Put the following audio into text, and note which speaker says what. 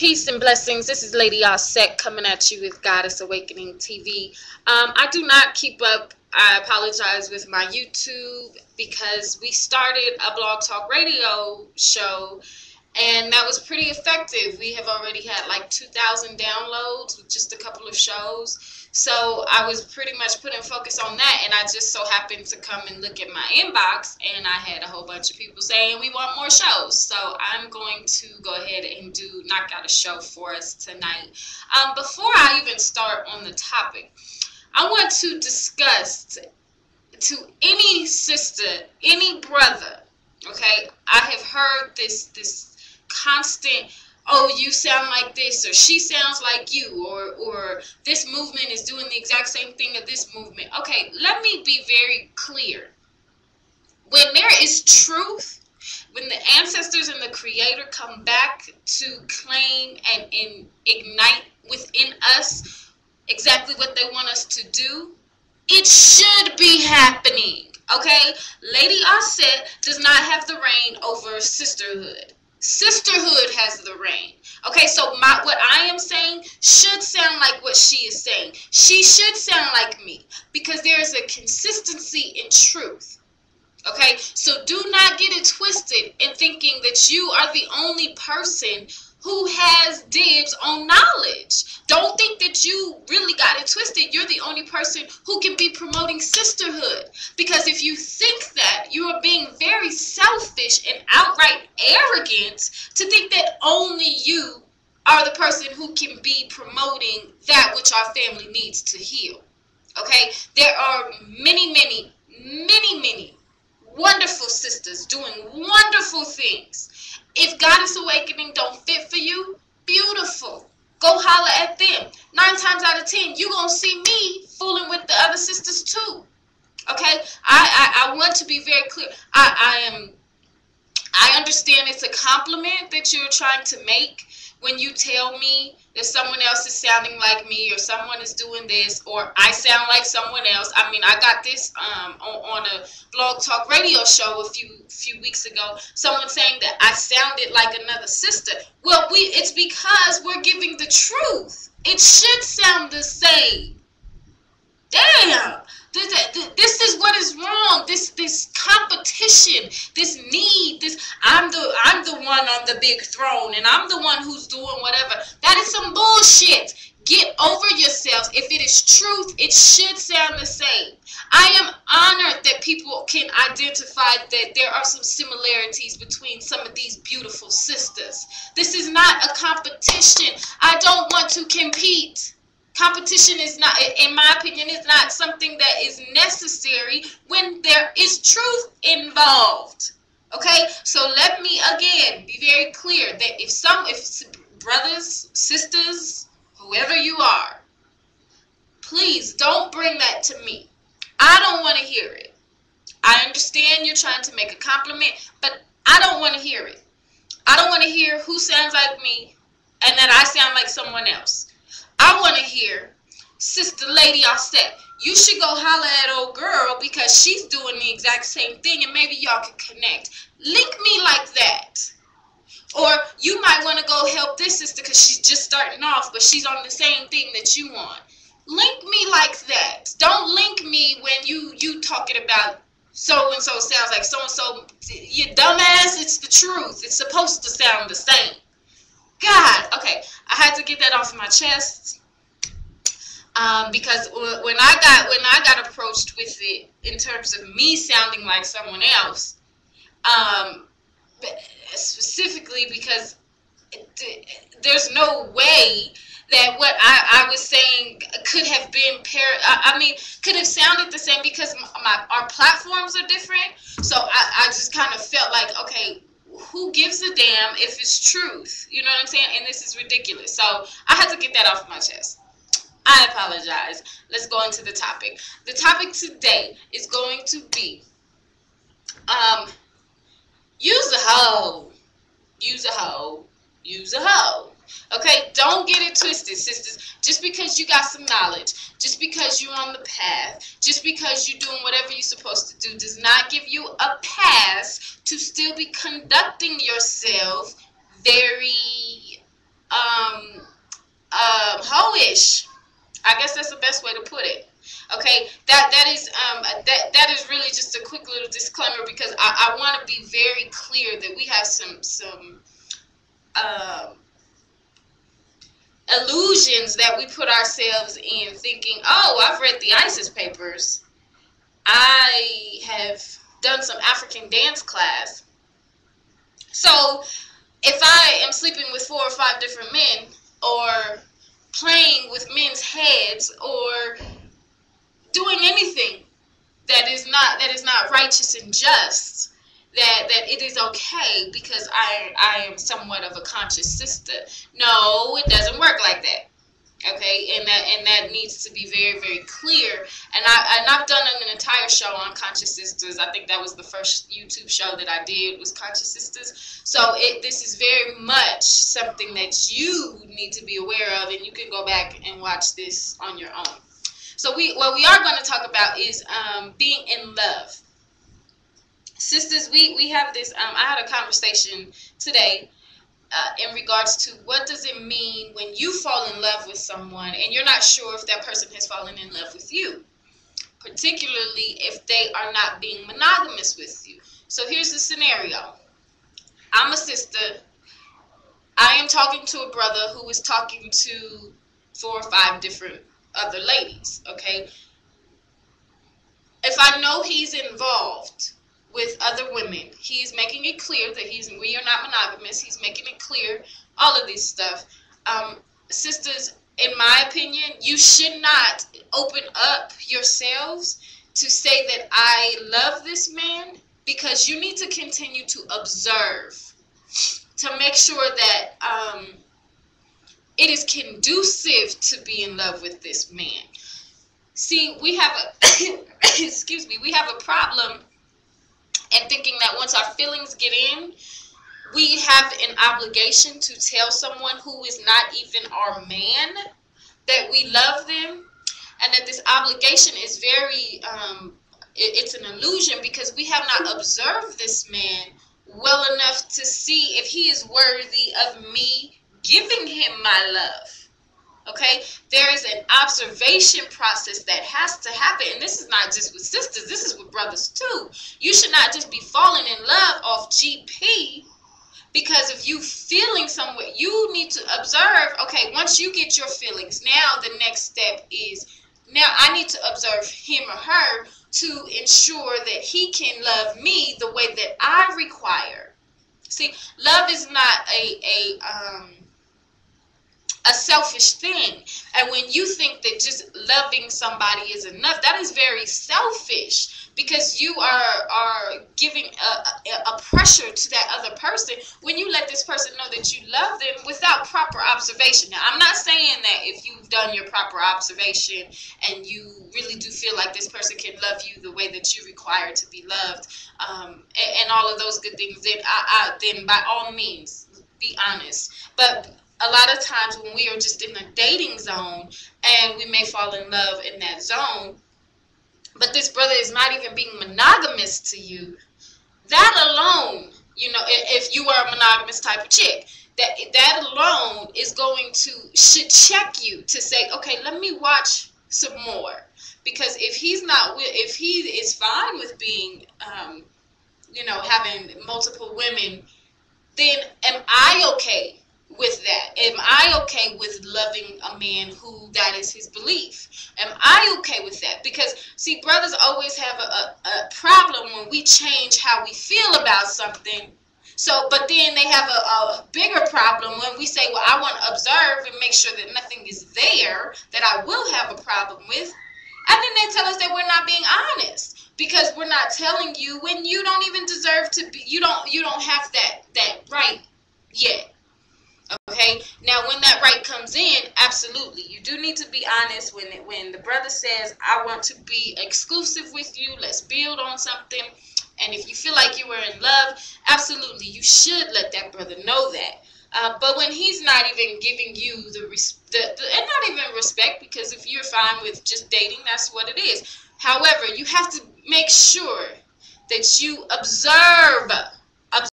Speaker 1: Peace and blessings. This is LadiHnH coming at you with Goddess Awakening TV. I do not keep up. I apologize with my YouTube because we started a blog talk radio show and that was pretty effective. We have already had like 2,000 downloads with just a couple of shows. So I was pretty much putting focus on that, and I just so happened to come and look at my inbox, and I had a whole bunch of people saying we want more shows. So I'm going to go ahead and knock out a show for us tonight. Before I even start on the topic, I want to discuss to any sister, any brother, okay? I have heard this constant, oh, you sound like this, or she sounds like you, or this movement is doing the exact same thing as this movement. Okay, let me be very clear. When there is truth, when the ancestors and the creator come back to claim and ignite within us exactly what they want us to do, it should be happening, okay? LadiHnH does not have the reign over sisterhood. Sisterhood has the reign. Okay, so what I am saying should sound like what she is saying. She should sound like me because there is a consistency in truth. Okay, so do not get it twisted in thinking that you are the only person who has dibs on knowledge. Don't think that you really got it twisted. You're the only person who can be promoting sisterhood. Because if you think that, you are being very selfish and outright arrogant to think that only you are the person who can be promoting that which our family needs to heal. Okay? There are many wonderful sisters doing wonderful things. If Goddess Awakening don't fit for you, beautiful. Go holler at them. 9 times out of 10, you're going to see me fooling with the other sisters too. Okay? I want to be very clear. I understand it's a compliment that you're trying to make when you tell me that someone else is sounding like me, or someone is doing this, or I sound like someone else. I mean, I got this on a blog talk radio show a few weeks ago. Someone saying that I sounded like another sister. Well, it's because we're giving the truth. It should sound the same. Damn. This is what is wrong. This competition, this need, I'm the one on the big throne, and I'm the one who's doing whatever. That is some bullshit. Get over yourselves. If it is truth, it should sound the same. I am honored that people can identify that there are some similarities between some of these beautiful sisters. This is not a competition. I don't want to compete. Competition is not, in my opinion, is not something that is necessary when there is truth involved. Okay, so let me again be very clear that if brothers, sisters, whoever you are, please don't bring that to me. I don't want to hear it. I understand you're trying to make a compliment, but I don't want to hear it. I don't want to hear who sounds like me and that I sound like someone else. I want to hear, Sister LadiHnH, you should go holler at old girl because she's doing the exact same thing and maybe y'all can connect. Link me like that. Or you might want to go help this sister because she's just starting off, but she's on the same thing that you want. Link me like that. Don't link me when you talking about so-and-so sounds like so-and-so. You dumbass, it's the truth. It's supposed to sound the same. God, okay, I had to get that off my chest because when I got approached with it in terms of me sounding like someone else, specifically because there's no way that what I was saying could have been could have sounded the same because our platforms are different. So I just kind of felt like, okay, who gives a damn if it's truth? You know what I'm saying? And this is ridiculous. So I had to get that off my chest. I apologize. Let's go into the topic. The topic today is going to be use a hoe. Use a hoe. Use a hoe. Okay? Don't get it twisted, sisters. Just because you got some knowledge, just because you're on the path, just because you're doing whatever you're supposed to do does not give you a pass to still be conducting yourself very selfish. I guess that's the best way to put it. Okay, that is really just a quick little disclaimer, because I want to be very clear that we have some illusions that we put ourselves in, thinking, oh, I've read the ISIS papers, I have done some African dance class, so if I am sleeping with 4 or 5 different men, or playing with men's heads, or doing anything that is not righteous and just, that it is okay because I am somewhat of a conscious sister. No, it doesn't work like that. Okay, and that needs to be very, very clear. And I've done an entire show on conscious sisters. I think that was the first YouTube show that I did, was conscious sisters. So this is very much something that you need to be aware of, and you can go back and watch this on your own. So what we are going to talk about is being in love. Sisters, we have this, I had a conversation today in regards to what does it mean when you fall in love with someone and you're not sure if that person has fallen in love with you, particularly if they are not being monogamous with you. So here's the scenario. I'm a sister. I am talking to a brother who is talking to 4 or 5 different other ladies, okay? If I know he's involved with other women, he's making it clear that we are not monogamous, he's making it clear, all of this stuff. Sisters, in my opinion, you should not open up yourselves to say that I love this man, because you need to continue to observe to make sure that it is conducive to be in love with this man. See, we have a excuse me, we have a problem in thinking that once our feelings get in, we have an obligation to tell someone who is not even our man that we love them, and that this obligation is very it's an illusion, because we have not observed this man well enough to see if he is worthy of me giving him my love. Okay, there is an observation process that has to happen, and this is not just with sisters, this is with brothers too. You should not just be falling in love off GP, because if you feeling somewhere, you need to observe. Okay, once you get your feelings, now the next step is, now I need to observe him or her to ensure that he can love me the way that I require. See, love is not a selfish thing. And when you think that just loving somebody is enough, that is very selfish, because you are giving a pressure to that other person when you let this person know that you love them without proper observation. Now, I'm not saying that if you've done your proper observation and you really do feel like this person can love you the way that you require to be loved, and all of those good things, then by all means, be honest. But a lot of times when we are just in a dating zone, and we may fall in love in that zone, but this brother is not even being monogamous to you, that alone, you know, if you are a monogamous type of chick, that alone is should check you to say, okay, let me watch some more. Because if he is fine with being, you know, having multiple women, then am I okay with that? Am I okay with loving a man who that is his belief? Am I okay with that? Because, see, brothers always have a problem when we change how we feel about something. So, but then they have a bigger problem when we say, well, I want to observe and make sure that nothing is there that I will have a problem with. And then they tell us that we're not being honest, because we're not telling you when you don't even deserve to be, you don't have that right yet. Okay, now when that right comes in, absolutely, you do need to be honest. When the brother says, I want to be exclusive with you, let's build on something, and if you feel like you were in love, absolutely, you should let that brother know that. But when he's not even giving you and not even respect, because if you're fine with just dating, that's what it is. However, you have to make sure that you observe